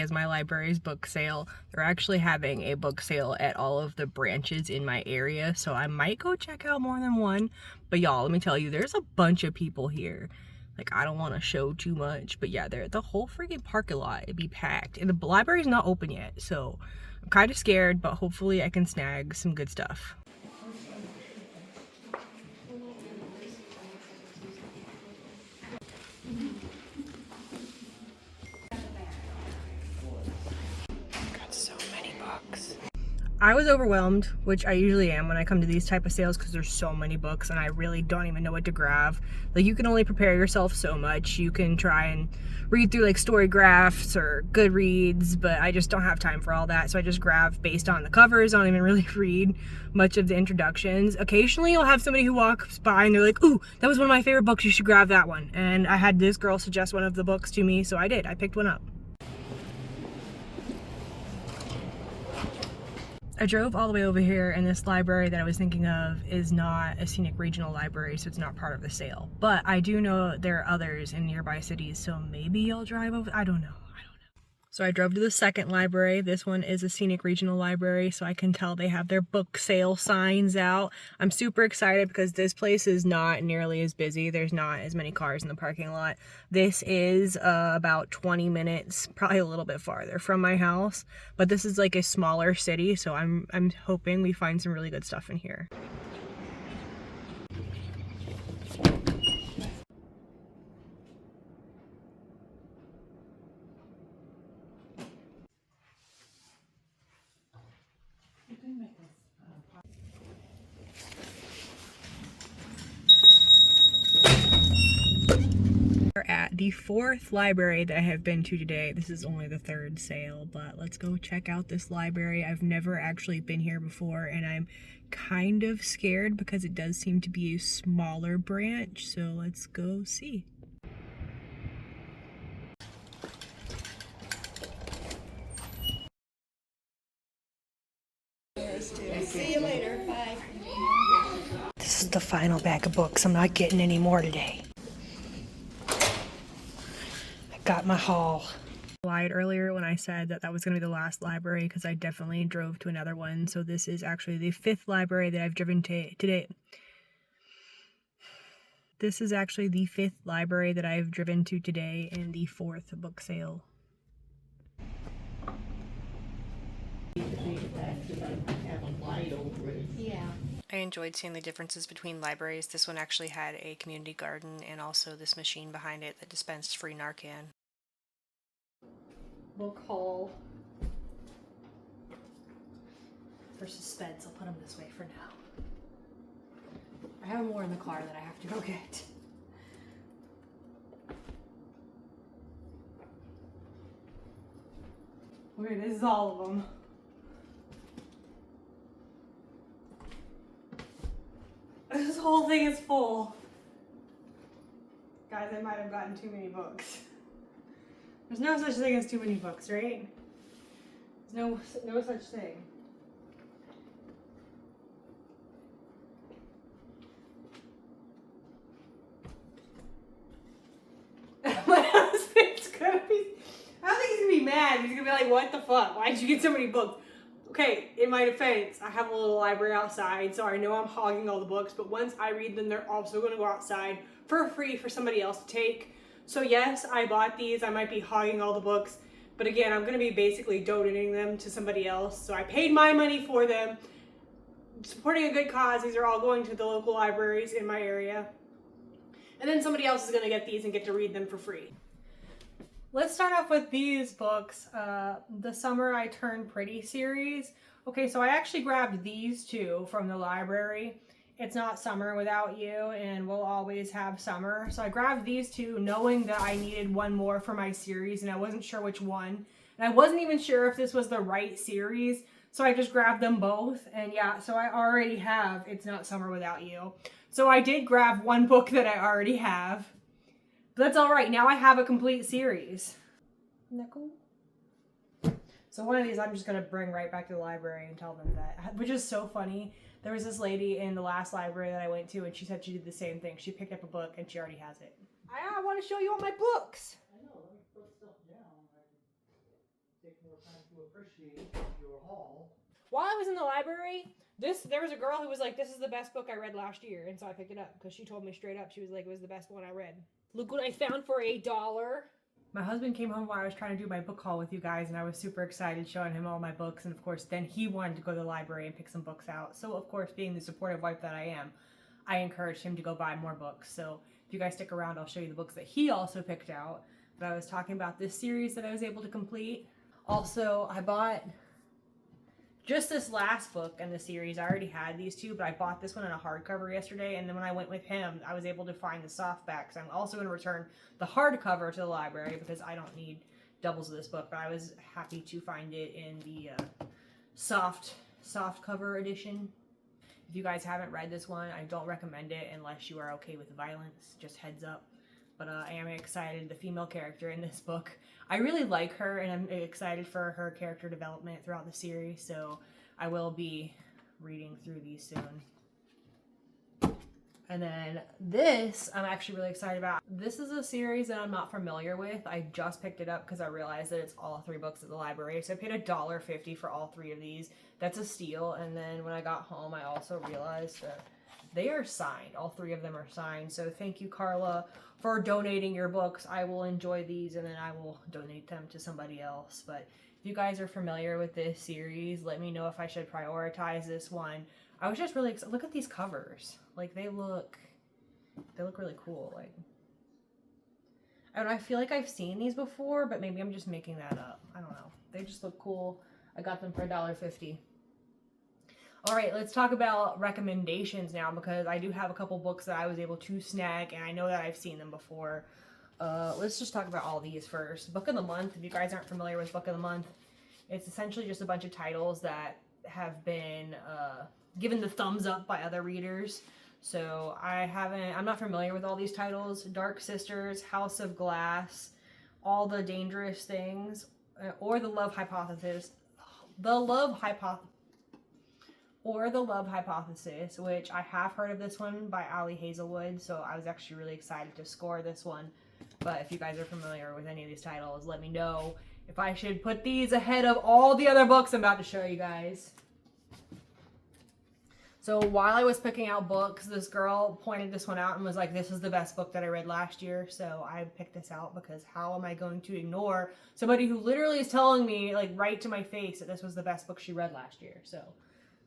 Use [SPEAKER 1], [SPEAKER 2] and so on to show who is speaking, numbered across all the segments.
[SPEAKER 1] because my library's book sale. They're actually having a book sale at all of the branches in my area, so I might go check out more than one. But y'all, let me tell you, there's a bunch of people here. Like, I don't want to show too much, but yeah, the whole freaking parking lot, it'd be packed. And the library's not open yet, so I'm kind of scared, but hopefully I can snag some good stuff. Got so many books. I was overwhelmed, which I usually am when I come to these type of sales because there's so many books and I really don't even know what to grab. Like, you can only prepare yourself so much. You can try and read through like Storygraphs or Goodreads, but I just don't have time for all that. So I just grab based on the covers. I don't even really read much of the introductions. Occasionally you'll have somebody who walks by and they're like, ooh, that was one of my favorite books, you should grab that one. And I had this girl suggest one of the books to me, so I did. I picked one up. I drove all the way over here, and this library that I was thinking of is not a Scenic Regional library, so it's not part of the sale. But I do know there are others in nearby cities, so maybe I'll drive over. I don't know. So I drove to the second library. This one is a Scenic Regional library, so I can tell they have their book sale signs out. I'm super excited because this place is not nearly as busy. There's not as many cars in the parking lot. This is about 20 minutes, probably a little bit farther from my house, but this is like a smaller city, so I'm hoping we find some really good stuff in here. We're at the fourth library that I have been to today. This is only the third sale, but let's go check out this library. I've never actually been here before, and I'm kind of scared because it does seem to be a smaller branch, so let's go see.
[SPEAKER 2] See you later. Bye.
[SPEAKER 1] This is the final bag of books. I'm not getting any more today. I got my haul. I lied earlier when I said that was going to be the last library because I definitely drove to another one. So this is actually the fifth library that I've driven to today. This is actually the fifth library that I've driven to today and the fourth book sale.
[SPEAKER 2] Yeah.
[SPEAKER 1] I enjoyed seeing the differences between libraries. This one actually had a community garden and also this machine behind it that dispensed free Narcan. Book haul for suspense. I'll put them this way for now. I have more in the car that I have to go get. Okay, this is all of them. This whole thing is full. Guys, I might have gotten too many books. There's no such thing as too many books, right? There's no such thing. My husband's gonna be, I don't think he's gonna be mad. He's gonna be like, what the fuck? Why'd you get so many books? Okay, in my defense, I have a little library outside, so I know I'm hogging all the books, but once I read them, they're also gonna go outside for free for somebody else to take. So yes, I bought these. I might be hogging all the books, but again, I'm gonna be basically donating them to somebody else. So I paid my money for them, supporting a good cause. These are all going to the local libraries in my area. And then somebody else is gonna get these and get to read them for free. Let's start off with these books, the Summer I Turned Pretty series. Okay, so I actually grabbed these two from the library. It's Not Summer Without You and We'll Always Have Summer. So I grabbed these two knowing that I needed one more for my series and I wasn't sure which one. And I wasn't even sure if this was the right series. So I just grabbed them both. And yeah, so I already have It's Not Summer Without You. So I did grab one book that I already have. But that's all right. Now I have a complete series. Isn't that cool? So one of these I'm just going to bring right back to the library and tell them that, which is so funny. There was this lady in the last library that I went to and she said she did the same thing. She picked up a book and she already has it. I want to show you all my books.
[SPEAKER 3] I know, let me put stuff down. take more time to appreciate your haul.
[SPEAKER 1] While I was in the library, there was a girl who was like, "This is the best book I read last year," and so I picked it up because she told me straight up. She was like, "It was the best one I read." Look what I found for $1. My husband came home while I was trying to do my book haul with you guys, and I was super excited showing him all my books. And of course, then he wanted to go to the library and pick some books out. So of course, being the supportive wife that I am, I encouraged him to go buy more books. So if you guys stick around, I'll show you the books that he also picked out. But I was talking about this series that I was able to complete. Also, I bought just this last book in the series. I already had these two, but I bought this one in a hardcover yesterday, and then when I went with him, I was able to find the softback. So I'm also going to return the hardcover to the library because I don't need doubles of this book, but I was happy to find it in the soft cover edition. If you guys haven't read this one, I don't recommend it unless you are okay with violence, just heads up. But I am excited, the female character in this book. I really like her, and I'm excited for her character development throughout the series, so I will be reading through these soon. And then this, I'm actually really excited about. This is a series that I'm not familiar with. I just picked it up because I realized that it's all 3 books at the library, so I paid $1.50 for all 3 of these. That's a steal, and then when I got home, I also realized that they are signed. All 3 of them are signed. So thank you, Carla, for donating your books. I will enjoy these and then I will donate them to somebody else. But if you guys are familiar with this series, let me know if I should prioritize this one. I was just really excited. Look at these covers. Like they look really cool. Like, I don't know, I feel like I've seen these before, but maybe I'm just making that up. I don't know. They just look cool. I got them for $1.50. All right, let's talk about recommendations now because I do have a couple books that I was able to snag and I know that I've seen them before. Let's just talk about all these first. Book of the month, if you guys aren't familiar with Book of the Month, it's essentially just a bunch of titles that have been given the thumbs up by other readers. So I'm not familiar with all these titles. Dark Sisters, House of Glass, All the Dangerous Things, or The Love Hypothesis. Or The Love Hypothesis, which I have heard of this one by Ali Hazelwood, so I was actually really excited to score this one. But if you guys are familiar with any of these titles, let me know if I should put these ahead of all the other books I'm about to show you guys. So while I was picking out books, this girl pointed this one out and was like, "This is the best book that I read last year." So I picked this out because how am I going to ignore somebody who literally is telling me, like, right to my face that this was the best book she read last year? So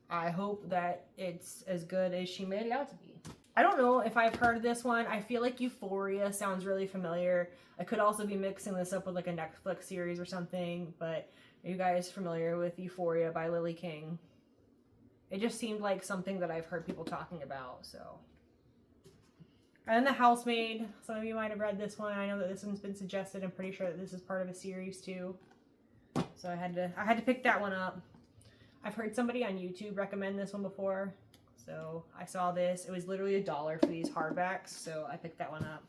[SPEAKER 1] I hope that it's as good as she made it out to be. I don't know if I've heard of this one. I feel like Euphoria sounds really familiar. I could also be mixing this up with like a Netflix series or something, but are you guys familiar with Euphoria by Lily King? It just seemed like something that I've heard people talking about, so. And then The Housemaid. Some of you might have read this one. I know that this one's been suggested. I'm pretty sure that this is part of a series too. So I had to pick that one up. I've heard somebody on YouTube recommend this one before, so I saw this. It was literally $1 for these hardbacks, so I picked that one up.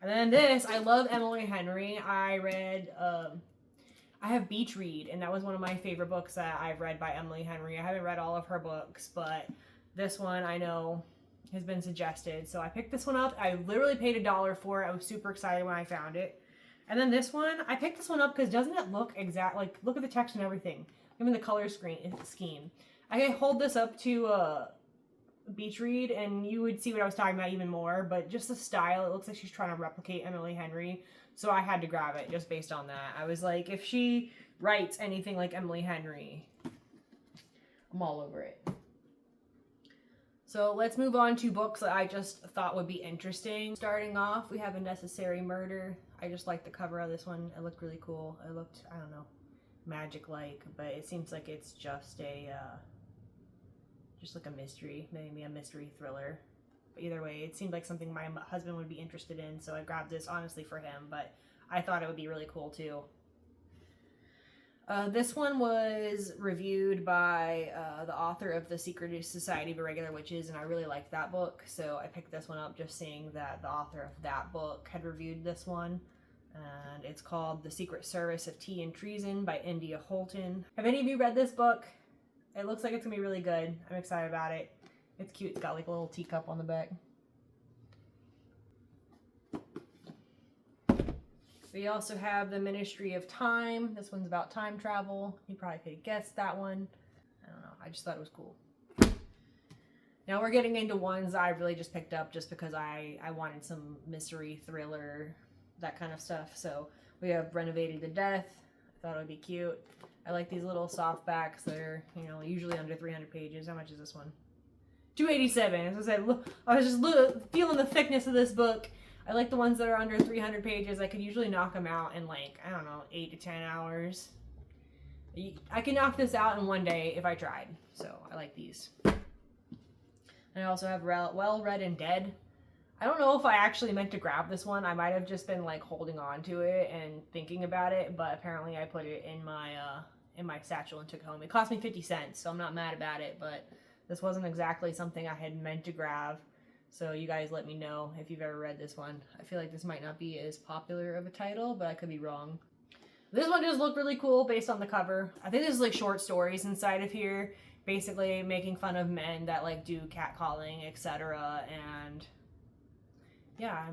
[SPEAKER 1] And then this, I love Emily Henry. I have Beach Read, and that was one of my favorite books that I've read by Emily Henry. I haven't read all of her books, but this one I know has been suggested, so I picked this one up. I literally paid $1 for it. I was super excited when I found it. And then this one, I picked this one up because doesn't it look exact, like look at the text and everything. Even the color scheme. I can hold this up to Beach Read and you would see what I was talking about even more, but just the style, it looks like she's trying to replicate Emily Henry, so I had to grab it just based on that. I was like, if she writes anything like Emily Henry, I'm all over it. So let's move on to books that I just thought would be interesting. Starting off, we have A Necessary Murder. I just like the cover of this one. It looked really cool. It looked, I don't know, magic-like, but it seems like it's just like a mystery, maybe a mystery thriller. But either way, it seemed like something my husband would be interested in, so I grabbed this honestly for him, but I thought it would be really cool too. This one was reviewed by the author of The Secret Society of Irregular Witches, and I really liked that book, so I picked this one up just seeing that the author of that book had reviewed this one. And it's called The Secret Service of Tea and Treason by India Holton. Have any of you read this book? It looks like it's gonna be really good. I'm excited about it. It's cute. It's got like a little teacup on the back. We also have The Ministry of Time. This one's about time travel. You probably could have guessed that one. I don't know. I just thought it was cool. Now we're getting into ones I really just picked up just because I wanted some mystery, thriller, that kind of stuff. So we have Renovated to Death. I thought it would be cute. I like these little softbacks that are, you know, usually under 300 pages. How much is this one? $287. As I said, look, I was just feeling the thickness of this book. I like the ones that are under 300 pages. I could usually knock them out in like, I don't know, 8 to 10 hours. I can knock this out in one day if I tried. So I like these. And I also have Well Read and Dead. I don't know if I actually meant to grab this one. I might have just been like holding on to it and thinking about it, but apparently I put it in my satchel and took it home. It cost me 50 cents, so I'm not mad about it, but this wasn't exactly something I had meant to grab. So you guys let me know if you've ever read this one. I feel like this might not be as popular of a title, but I could be wrong. This one just looked really cool based on the cover. I think this is like short stories inside of here, basically making fun of men that like do catcalling, etc. And yeah,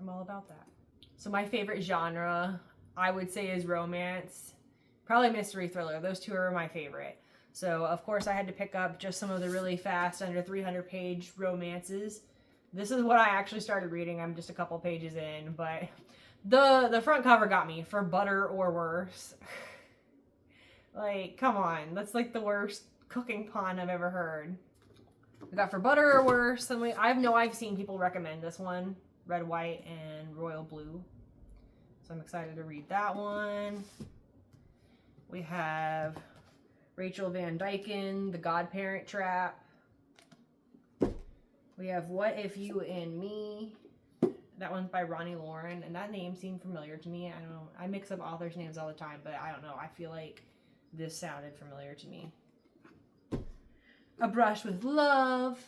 [SPEAKER 1] I'm all about that. So my favorite genre, I would say, is romance, probably mystery thriller. Those two are my favorite. So of course I had to pick up just some of the really fast, under 300 page romances. This is what I actually started reading. I'm just a couple pages in, but the front cover got me. For Butter or Worse. Like, come on, that's like the worst cooking pun I've ever heard. We got For Butter or Worse, and I've seen people recommend this one, Red, White, and Royal Blue. So I'm excited to read that one. We have Rachel Van Dyken, The Godparent Trap. We have What If You and Me. That one's by Ronnie Lauren, and that name seemed familiar to me. I don't know. I mix up authors' names all the time, but I don't know. I feel like this sounded familiar to me. A Brush with Love.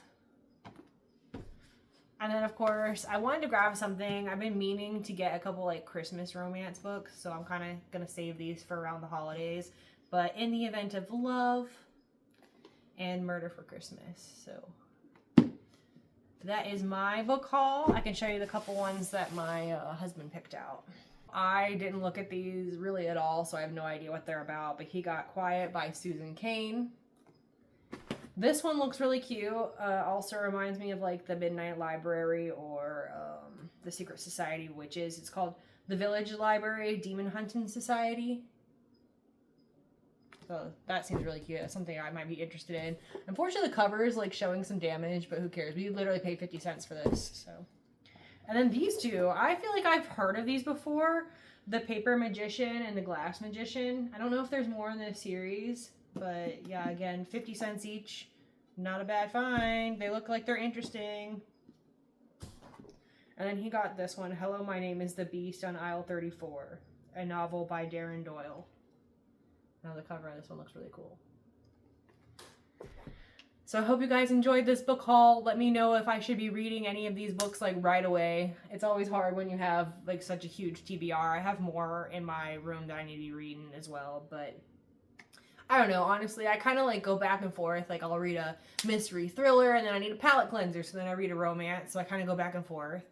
[SPEAKER 1] And then, of course, I wanted to grab something. I've been meaning to get a couple, like, Christmas romance books, so I'm kind of going to save these for around the holidays. But In the Event of Love and Murder for Christmas. So that is my book haul. I can show you the couple ones that my husband picked out. I didn't look at these really at all, so I have no idea what they're about. But he got Quiet by Susan Cain. This one looks really cute. Also reminds me of like the Midnight Library or the Secret Society of Witches. It's called The Village Library Demon Hunting Society. So that seems really cute. That's something I might be interested in. Unfortunately, the cover is like showing some damage, but who cares? We literally paid 50 cents for this. So, and then these two, I feel like I've heard of these before. The Paper Magician and the Glass Magician. I don't know if there's more in this series. But yeah, again, 50 cents each. Not a bad find. They look like they're interesting. And then he got this one, Hello, My Name is the Beast on Aisle 34. A novel by Darren Doyle. Now the cover of this one looks really cool. So I hope you guys enjoyed this book haul. Let me know if I should be reading any of these books like right away. It's always hard when you have like such a huge TBR. I have more in my room that I need to be reading as well, but I don't know, honestly, I kind of like go back and forth. Like I'll read a mystery thriller and then I need a palate cleanser, so then I read a romance, so I kind of go back and forth.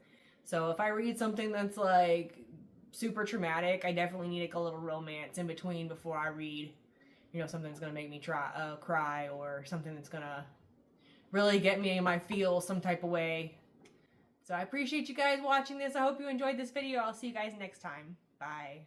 [SPEAKER 1] So if I read something that's like super traumatic, I definitely need like a little romance in between before I read, you know, something that's going to make me cry or something that's going to really get me in my feels some type of way. So I appreciate you guys watching this. I hope you enjoyed this video. I'll see you guys next time. Bye.